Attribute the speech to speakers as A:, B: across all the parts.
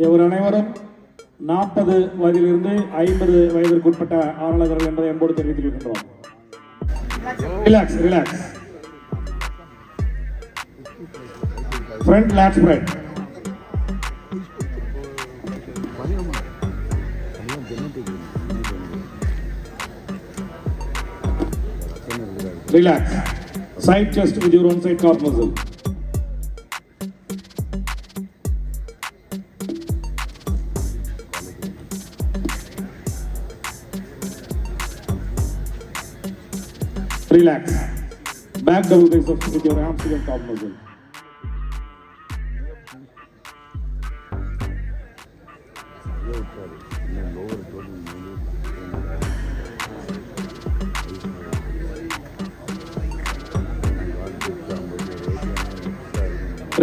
A: இவர் அனைவரும் 40 வயதிலிருந்து 50 வயதிற்குட்பட்ட ஆளுநர்கள் என்பதை என்போடு தெரிவித்துக் கொள்கின்றோம். Relax relax. Front late spread. Relax. Side chest with your own side calf muscle. Relax. Back double biceps with your hamstring and calf muscle.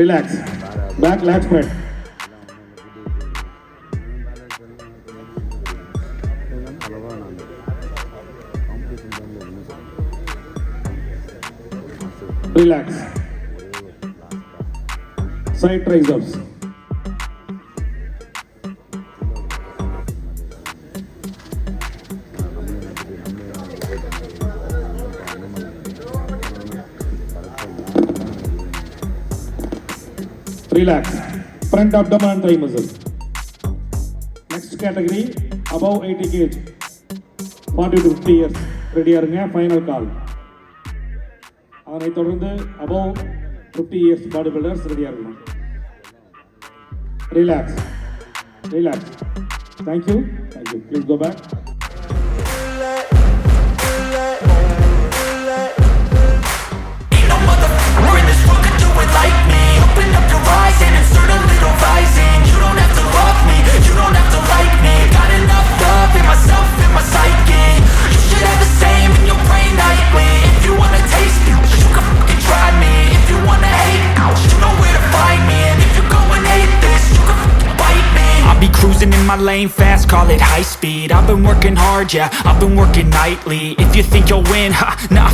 A: Relax. Back lat spread. Relax. Side triceps. Relax. Front abdomen and thigh muscle. Next category above 80 kg, 40 to 50 years. Ready arunga. Final call. அதனைத் தொடர்ந்து above 50 years bodybuilders ready arunga. Relax. Relax. Thank you. Thank you. Please go back.
B: Cruising in my lane fast, call it high speed. I've been working hard, yeah, I've been working nightly. If you think you'll win, ha, nah,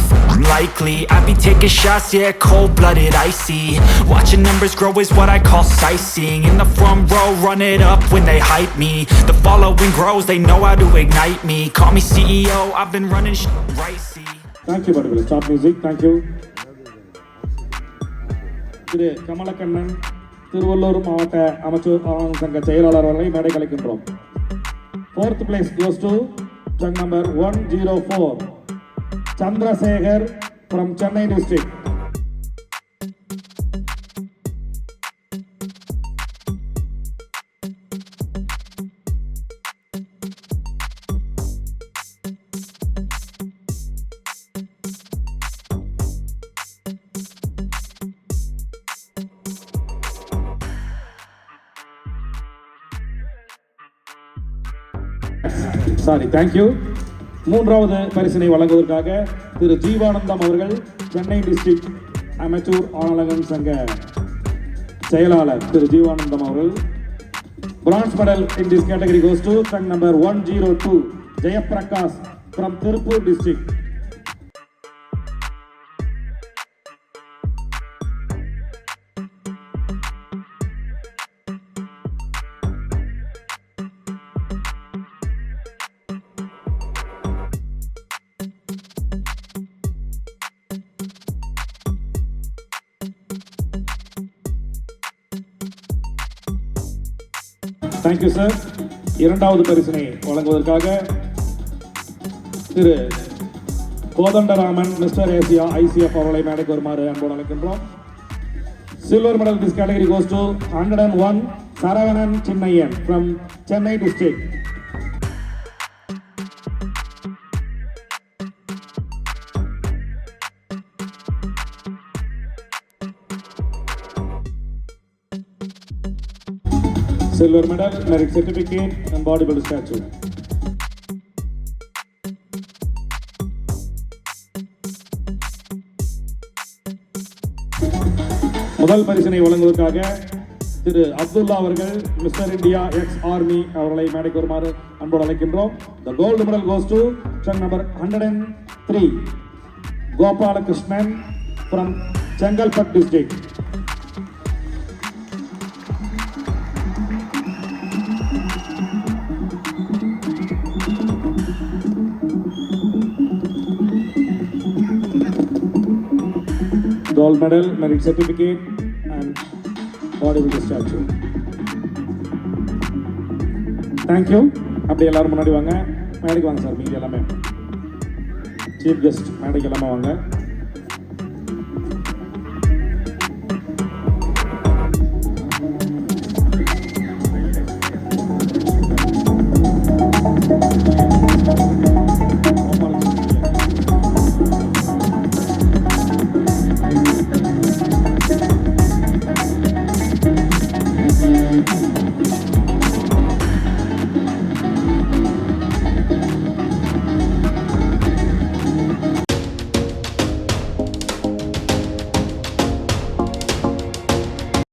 B: likely. I be taking shots, yeah, cold-blooded, icy. Watching numbers grow is what I call sightseeing. In the front row, run it up when they hype me. The following grows, they know how to ignite me. Call me CEO, I've been running right, see.
A: Thank you, bodybuilder. Stop music. Thank you. Today, Kamalakannan, Tiruvallur மாவட்ட அமைச்சர் சங்க செயலாளர் அவர்களை மேடை கலைக்கின்றோம். 4th place goes to judge number 104 Chandrasekhar from Chennai district. Sorry, thank you. 3வது பரிசினை வழங்குவதற்காக திரு ஜீவானந்தம் அவர்கள் சென்னை டிஸ்ட்ரிக்ட் அமைச்சூர் ஆளுநர்கள் சங்க செயலாளர் திரு ஜீவானந்தம் அவர்கள். Bronze medal in this category goes to trunk number 102 Jayaprakash from Tiruppur district. Thank you sir. 2வது பரிசினை வழங்குவதற்காக Thiru Kothandaraman mister Asia ICF அவர்களை மேடைக்கு வருமாறு அன்போடு அழைக்கின்றோம். Silver medal this category goes to 101 Saravanan Chinnaiyan from Chennai district. Silver medal, merit certificate and bodybuilder statue. முதல் பரிசினை வழங்குவதற்காக திரு அப்துல்லா அவர்கள் மிஸ்டர் இந்தியா எக்ஸ் ஆர்மி அவர்களை மேடைக்கு வருமாறு அன்போடு அழைக்கின்றோம். The gold medal goes to trunk number 103 Gopalakrishnan from Chengalpattu district. gold medal, merit certificate and bodybuilder statue. Thank you. அப்படியே எல்லாரும் முன்னாடி வாங்க, மேடைக்கு வாங்க சார். மீதி எல்லாமே சீஃப் கெஸ்ட் மேடைக்கு எல்லாமே வாங்க.